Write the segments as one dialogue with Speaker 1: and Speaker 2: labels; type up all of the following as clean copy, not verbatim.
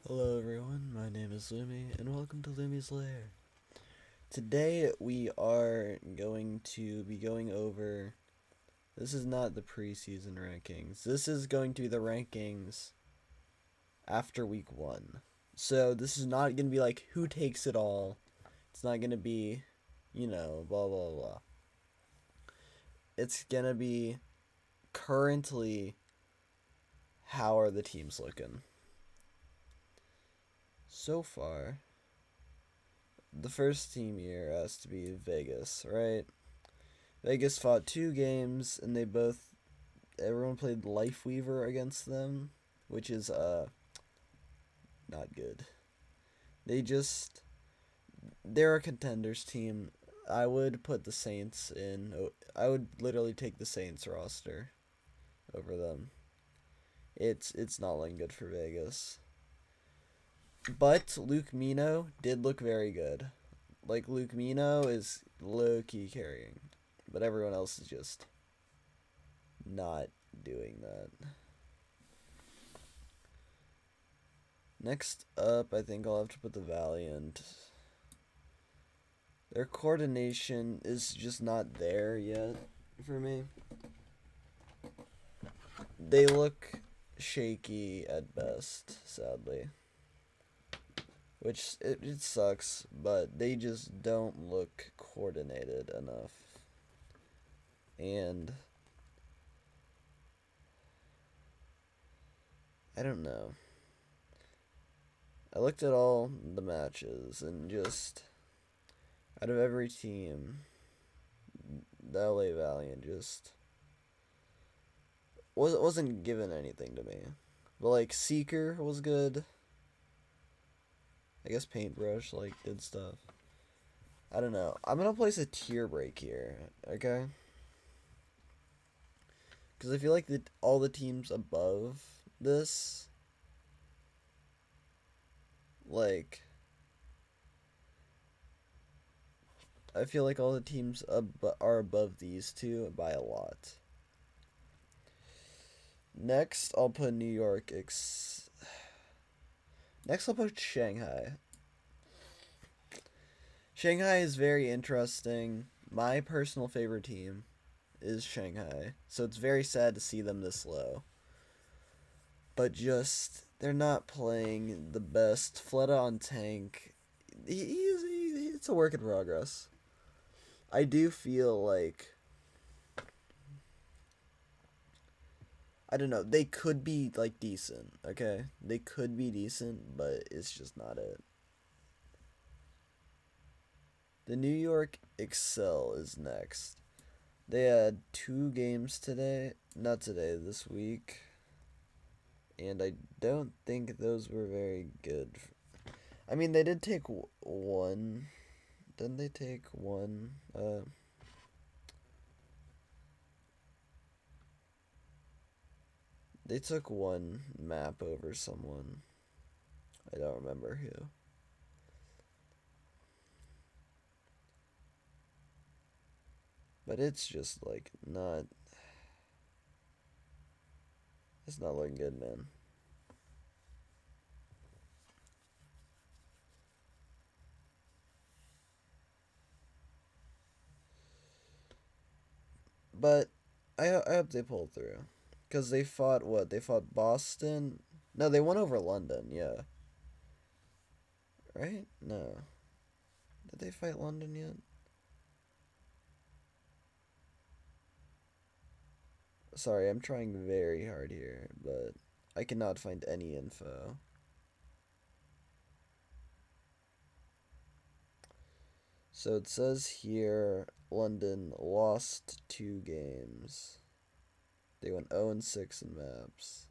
Speaker 1: Hello everyone, my name is Lumi, and welcome to Lumi's Lair. Today we are going to be going over, this is not the preseason rankings, this is going to be the rankings after week 1. So this is not going to be like who takes it all, it's not going to be, blah blah blah. It's going to be currently how are the teams looking. So far, the first team here has to be Vegas, right? Vegas fought 2 games, and everyone played Lifeweaver against them, which is not good. They just they're a contenders team. I would put the Saints in. I would literally take the Saints roster over them. It's not looking good for Vegas. But Luke Mino did look very good. Like Luke Mino is low key carrying, but everyone else is just not doing that. Next up, I think I'll have to put the Valiant. Their coordination is just not there yet for me. They look shaky at best, sadly. Which, it sucks, but they just don't look coordinated enough. And I don't know. I looked at all the matches and just out of every team, the LA Valiant just wasn't given anything to me. But like Seeker was good. I guess Paintbrush did stuff. I don't know. I'm gonna place a tier break here, okay? Because I feel like all the teams above this, like, I feel like all the teams are above these two by a lot. Next, I'll put New York. Next, I'll put Shanghai. Shanghai is very interesting. My personal favorite team is Shanghai, so it's very sad to see them this low. But just they're not playing the best. Fleta on tank, it's a work in progress. I do feel like I don't know. They could be like decent, okay? They could be decent, but it's just not it. The New York Excel is next. They had 2 games today, not today, this week, and I don't think those were very good. I mean, they did take one. Didn't they take one? They took one map over someone. I don't remember who. But it's just like not. It's not looking good, man. But I hope they pull through. Because they fought what? They fought Boston? No, they won over London, yeah. Right? No. Did they fight London yet? Sorry, I'm trying very hard here, but I cannot find any info. So it says here London lost 2 games. They went 0-6 in maps.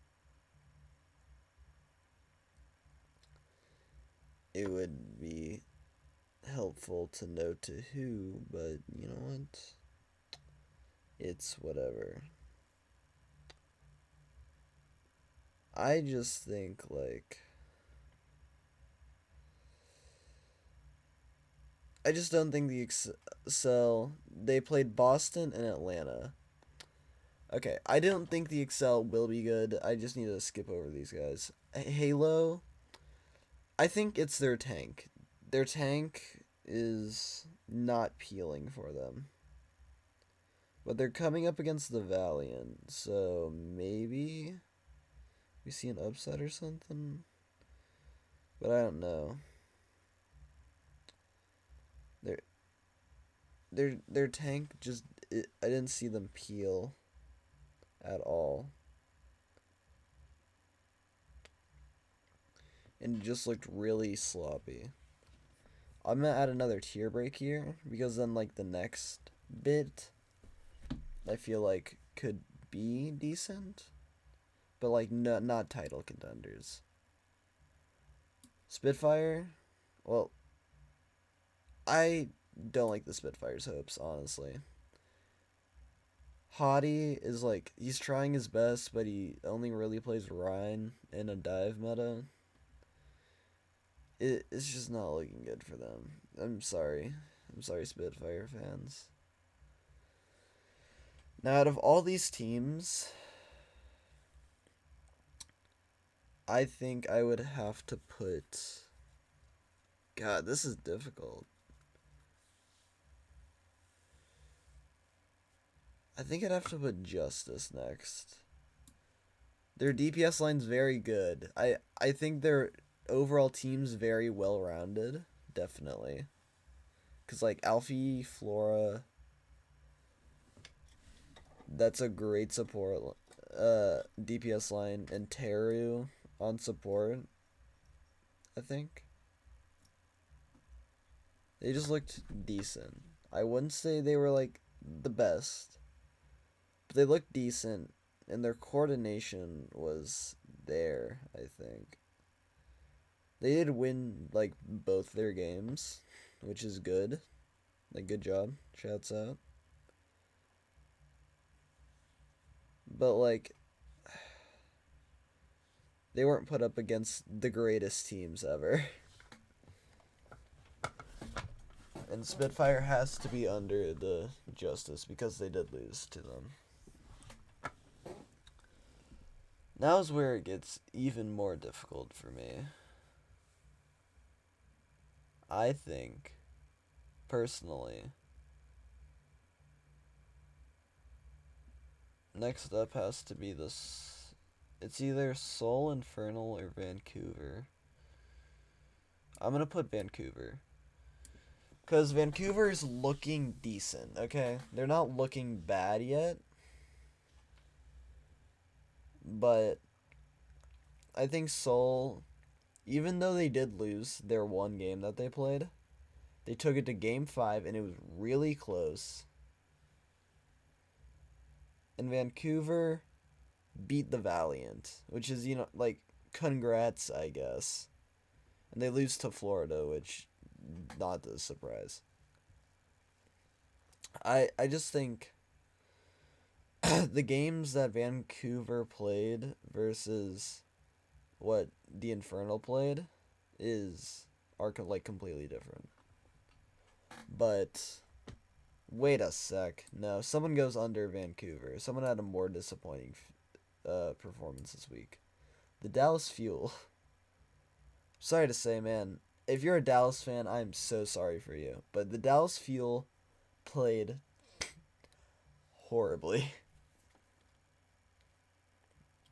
Speaker 1: It would be helpful to know to who, but you know what? It's whatever. I just think I just don't think the Excel. They played Boston and Atlanta. Okay, I don't think the Excel will be good. I just need to skip over these guys. Halo. I think it's their tank. Their tank is not peeling for them. But they're coming up against the Valiant, so maybe we see an upset or something. But I don't know. Their their tank just I didn't see them peel at all. And it just looked really sloppy. I'm gonna add another tier break here because then like the next bit I feel like could be decent, but like not title contenders. Spitfire, well, I don't like the Spitfire's hopes, honestly. Hottie is like he's trying his best, but he only really plays Rhine in a dive meta. It's just not looking good for them. I'm sorry. I'm sorry, Spitfire fans. Now, out of all these teams, I think I would have to put. God, this is difficult. I think I'd have to put Justice next. Their DPS line's very good. I think their overall team's very well rounded, definitely. Cause like Alfie, Flora, that's a great support DPS line, and Teru on support, I think. They just looked decent. I wouldn't say they were like the best, but they looked decent and their coordination was there, I think. They did win like both their games, which is good. Like good job. Shouts out. But like they weren't put up against the greatest teams ever. And Spitfire has to be under the Justice because they did lose to them. Now's where it gets even more difficult for me. I think, personally, next up has to be this. It's either Seoul Infernal or Vancouver. I'm gonna put Vancouver. Because Vancouver's looking decent, okay? They're not looking bad yet. But I think Seoul, even though they did lose their one game that they played, they took it to game 5 and it was really close. And Vancouver beat the Valiant, which is, like, congrats, I guess. And they lose to Florida, which, not a surprise. I just think the games that Vancouver played versus what the Infernal played are like completely different. But wait a sec. No, someone goes under Vancouver. Someone had a more disappointing performance this week. The Dallas Fuel. Sorry to say, man. If you're a Dallas fan, I'm so sorry for you. But the Dallas Fuel played horribly.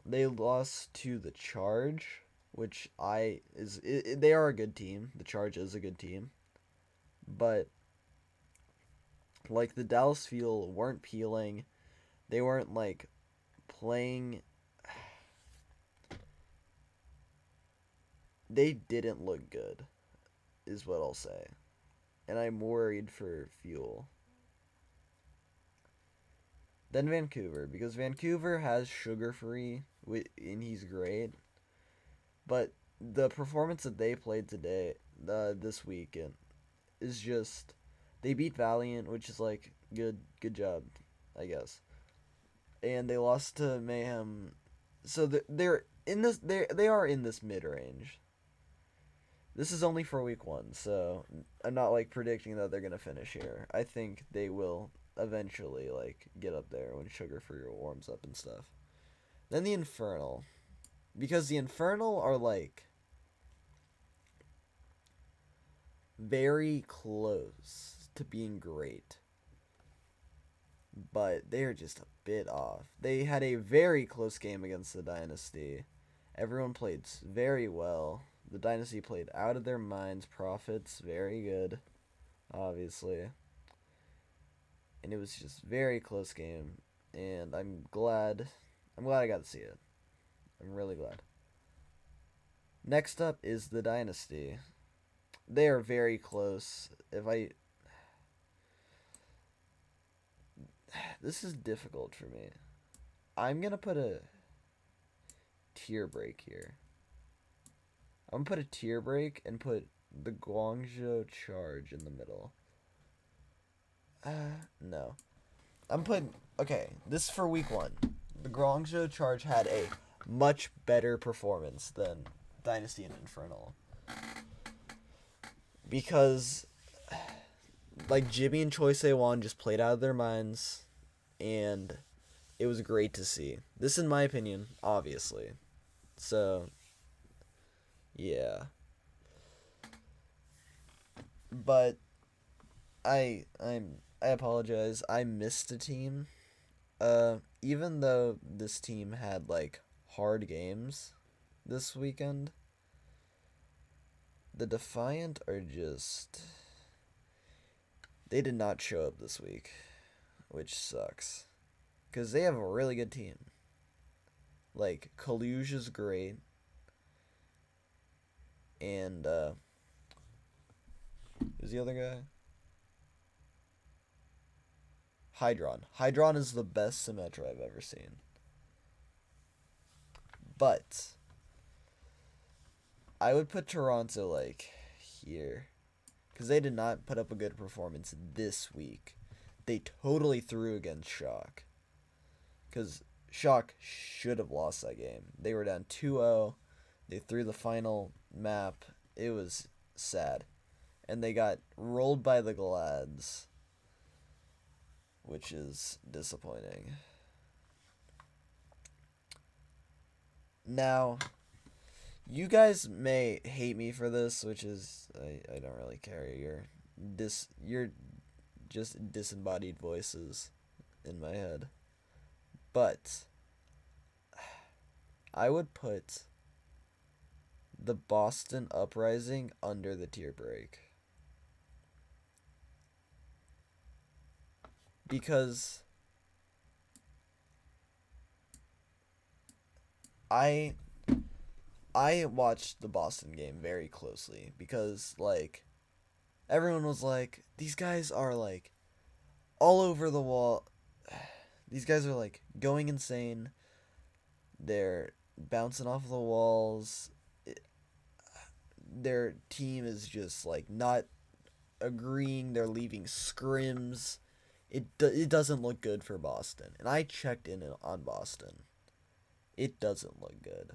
Speaker 1: They lost to the Charge, which they are a good team. The Charge is a good team. But like the Dallas Fuel weren't peeling. They weren't like playing. They didn't look good, is what I'll say. And I'm worried for Fuel. Then Vancouver, because Vancouver has Sugar Free, and he's great. But the performance that they played today, this weekend, is just they beat Valiant, which is like good job, I guess. And they lost to Mayhem, so they're in this they are in this mid range. This is only for week 1, so I'm not like predicting that they're gonna finish here. I think they will eventually like get up there when Sugar Free warms up and stuff. Then the Infernal, because the Infernal are like very close to being great, but they're just a bit off. They had a very close game against the Dynasty. Everyone played very well. The Dynasty played out of their minds. Profits, very good, obviously. And it was just very close game. And I'm glad I got to see it. I'm really glad. Next up is the Dynasty. They are very close. This is difficult for me. I'm going to put a tier break here. I'm going to put a tier break and put the Guangzhou Charge in the middle. No. Okay, this is for week 1. The Guangzhou Charge had a much better performance than Dynasty and Infernal. Because, like, Jimmy and Choi Se-won just played out of their minds, and it was great to see. This, in my opinion, obviously. So, yeah. But I apologize. I missed a team. Even though this team had like hard games this weekend, the Defiant are just, they did not show up this week, which sucks. Cuz they have a really good team. Like Kaluge is great. And who's the other guy? Hydron. Hydron is the best Symmetra I've ever seen. But I would put Toronto like here, because they did not put up a good performance this week. They totally threw against Shock, because Shock should have lost that game. They were down 2-0. They threw the final map. It was sad. And they got rolled by the Glads, which is disappointing. Now, you guys may hate me for this, which is, I don't really care. You're just disembodied voices in my head. But I would put the Boston Uprising under the tier break. Because I watched the Boston game very closely, because like everyone was like, these guys are like all over the wall. These guys are like going insane. They're bouncing off the walls. Their team is just like not agreeing. They're leaving scrims. It doesn't look good for Boston. And I checked in on Boston. It doesn't look good.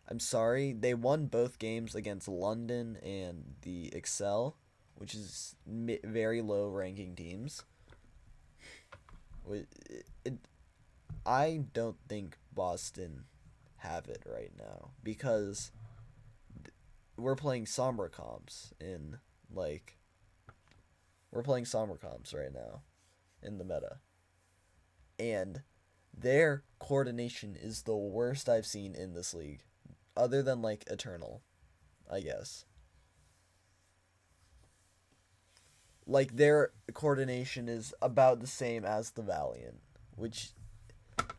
Speaker 1: I'm sorry. They won both games against London and the Excel, which is very low ranking teams. I don't think Boston have it right now, because we're playing Sombra comps right now in the meta. And their coordination is the worst I've seen in this league, other than like Eternal, I guess. Like their coordination is about the same as the Valiant, which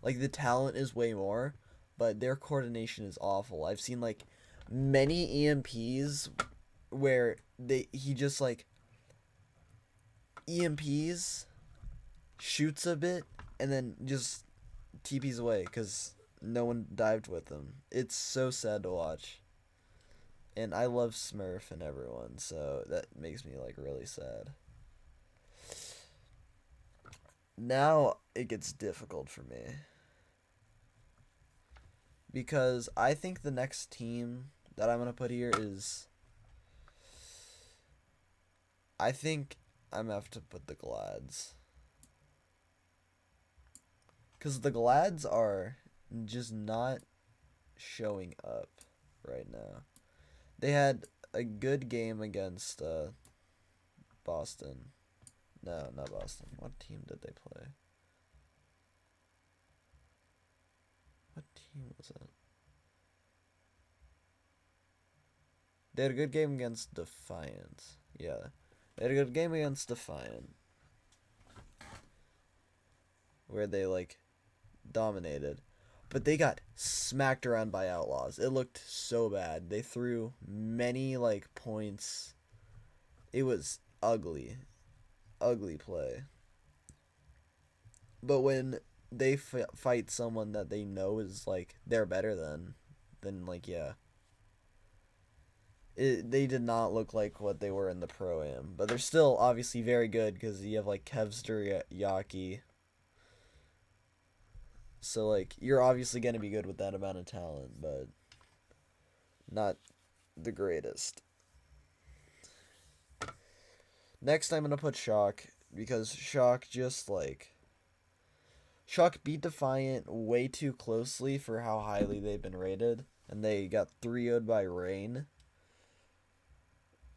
Speaker 1: like the talent is way more, but their coordination is awful. I've seen like many EMPs where he just like EMPs, shoots a bit, and then just TPs away because no one dived with him. It's so sad to watch. And I love Smurf and everyone, so that makes me like really sad. Now it gets difficult for me, because I think the next team that I'm going to put here is, I think I'm going to have to put the Glads. Because the Glads are just not showing up right now. They had a good game against Boston. No, not Boston. What team did they play? What team was it? They had a good game against Defiant. Yeah. They had a good game against Defiant. Where they, like, dominated. But they got smacked around by Outlaws. It looked so bad. They threw many, like, points. It was ugly. Ugly play. But when they fight someone that they know is, like, they're better than, then, like, yeah. They did not look like what they were in the Pro-Am. But they're still obviously very good because you have, like, Kevster Yaki. So, like, you're obviously going to be good with that amount of talent, but not the greatest. Next, I'm going to put Shock, because Shock just, like... Shock beat Defiant way too closely for how highly they've been rated, and they got 3-0'd by Rain.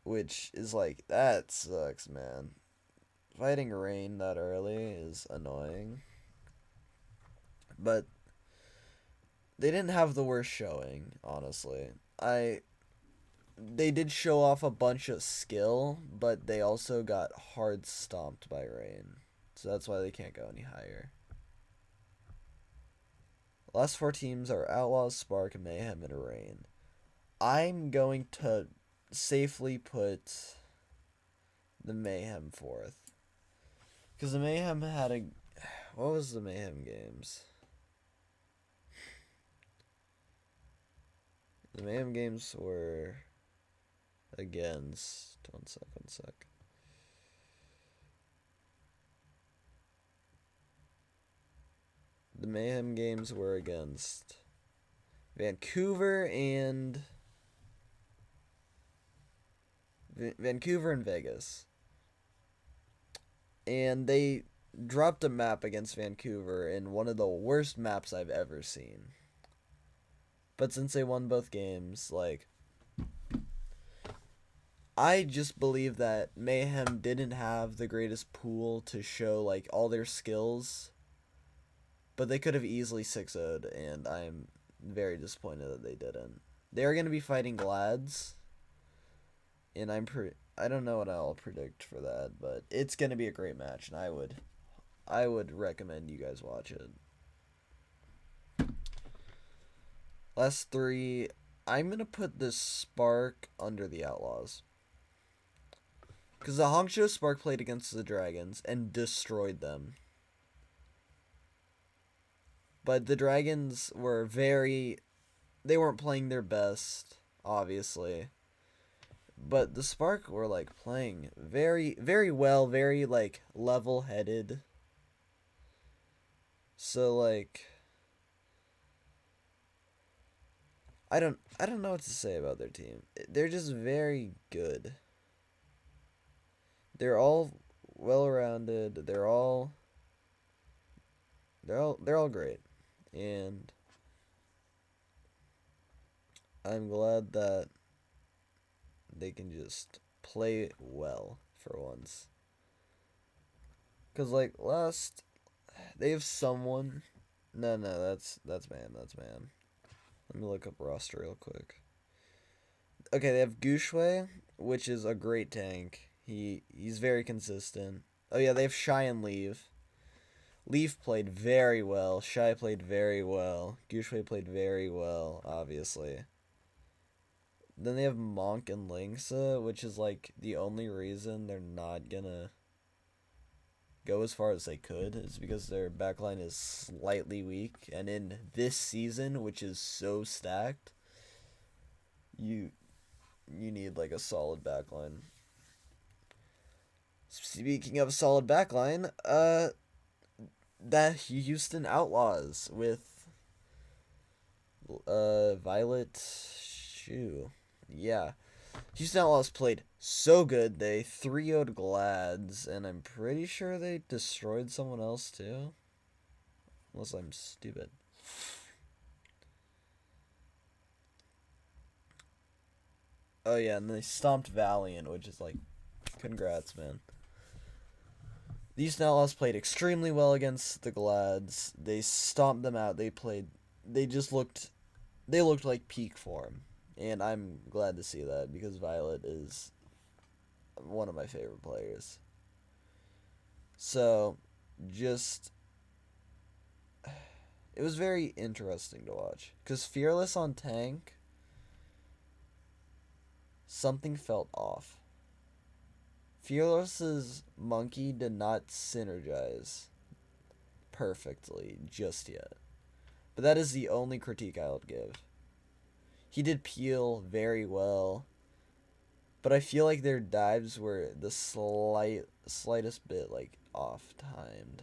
Speaker 1: Which is, like, that sucks, man. Fighting Rain that early is annoying. But they didn't have the worst showing, honestly. They did show off a bunch of skill, but they also got hard stomped by Rain. So that's why they can't go any higher. Last 4 teams are Outlaws, Spark, Mayhem, and Rain. I'm going to safely put the Mayhem 4th. Because the Mayhem had a... What was the Mayhem games? The Mayhem games were against... One sec. The Mayhem games were against Vancouver and Vegas. And they dropped a map against Vancouver in one of the worst maps I've ever seen. But since they won both games, like, I just believe that Mayhem didn't have the greatest pool to show, like, all their skills. But they could have easily 6-0'd, and I'm very disappointed that they didn't. They're going to be fighting Glads, and I don't know what I'll predict for that, but it's going to be a great match, and I would recommend you guys watch it. Last 3, I'm going to put the Spark under the Outlaws. Because the Hangzhou Spark played against the Dragons and destroyed them. But the Dragons were they weren't playing their best, obviously. But the Spark were, like, playing very, very well, very, like, level-headed. So, like, I don't know what to say about their team. They're just very good. They're all well-rounded. They're all great. And I'm glad that they can just play well for once. Because, like, they have someone. No, that's man. Let me look up roster real quick. Okay, they have Gushue, which is a great tank. He's very consistent. Oh yeah, they have Shy and Leave. Leaf played very well. Shy played very well. Gushue played very well, obviously. Then they have Monk and Lingsa, which is, like, the only reason they're not gonna go as far as they could is because their backline is slightly weak. And in this season, which is so stacked, you need, like, a solid backline. Speaking of a solid backline, that Houston Outlaws with Violet Shoe. Yeah. Houston Outlaws played so good. They 3-0'd Glads, and I'm pretty sure they destroyed someone else too. Unless I'm stupid. Oh yeah, and they stomped Valiant, which is like, congrats, man. The Houston Outlaws played extremely well against the Glads. They stomped them out. They just looked, they looked like peak form, and I'm glad to see that because Violet is one of my favorite players. So, just it was very interesting to watch because Fearless on tank, something felt off. Fearless's monkey did not synergize perfectly just yet. But that is the only critique I would give. He did peel very well, but I feel like their dives were the slightest bit like off timed.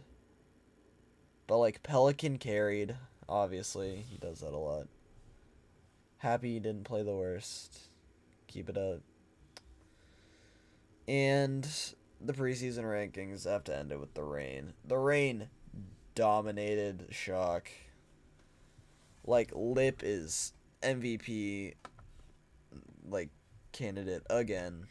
Speaker 1: But like Pelican carried, obviously he does that a lot. Happy he didn't play the worst. Keep it up. And the preseason rankings have to end it with the Rain. The Rain dominated Shock. Like Lip is MVP like candidate again.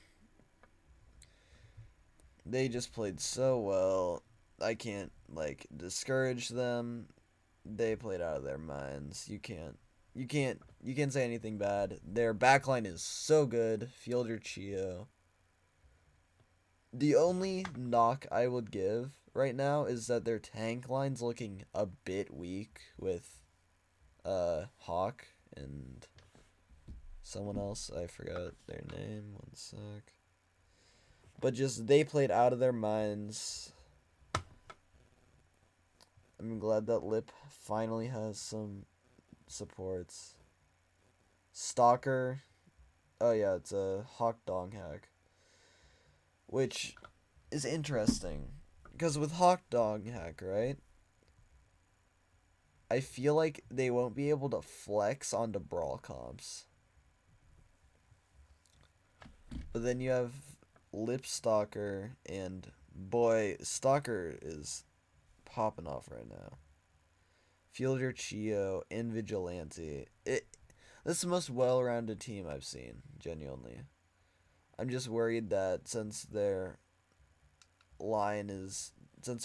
Speaker 1: They just played so well. I can't like discourage them. They played out of their minds. You can't say anything bad. Their backline is so good. Fielder Chio. The only knock I would give right now is that their tank line's looking a bit weak with Hawk and someone else. I forgot their name. One sec. But just they played out of their minds. I'm glad that Lip finally has some supports. Stalker. Oh yeah, it's a Hawk Dong hack. Which is interesting. Because with Hawk Dong hack, right? I feel like they won't be able to flex onto Brawl comps. But then you have Lip Stalker, and boy, Stalker is popping off right now. Fielder Chio and Vigilante. This is the most well-rounded team I've seen, genuinely. I'm just worried that since their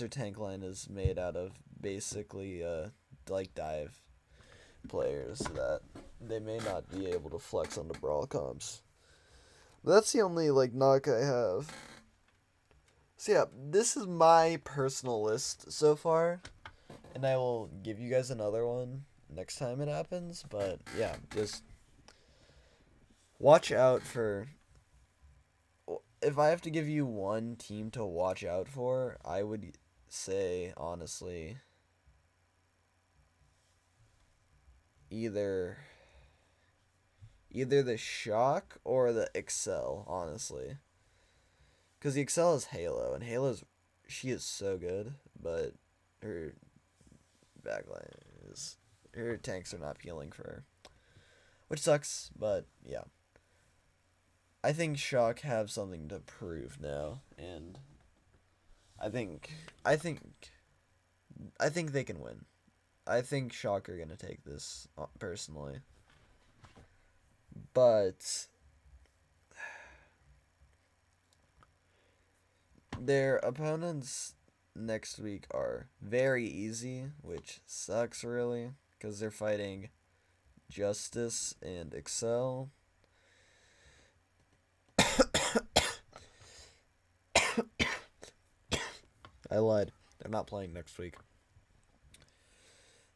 Speaker 1: tank line is made out of basically like dive players, that they may not be able to flex onto Brawl comps. But that's the only like knock I have. So yeah, this is my personal list so far, and I will give you guys another one next time it happens. But yeah, just watch out for. If I have to give you one team to watch out for, I would say honestly either the Shock or the Excel, honestly. Because the Excel is Halo, and she is so good, but her backline is, her tanks are not peeling for her, which sucks. But yeah, I think Shock have something to prove now, and I think I think I think they can win. I think Shock are gonna take this personally, but their opponents next week are very easy, which sucks really, because they're fighting Justice and Excel. I lied. They're not playing next week.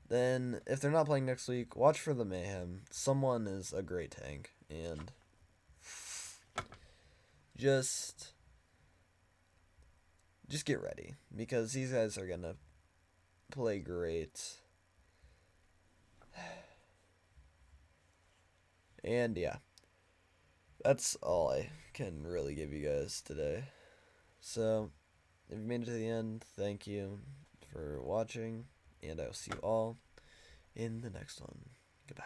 Speaker 1: Then, if they're not playing next week, watch for the Mayhem. Someone is a great tank, and just get ready, because these guys are gonna play great. And yeah, that's all I can really give you guys today. So, if you made it to the end, thank you for watching, and I will see you all in the next one. Goodbye.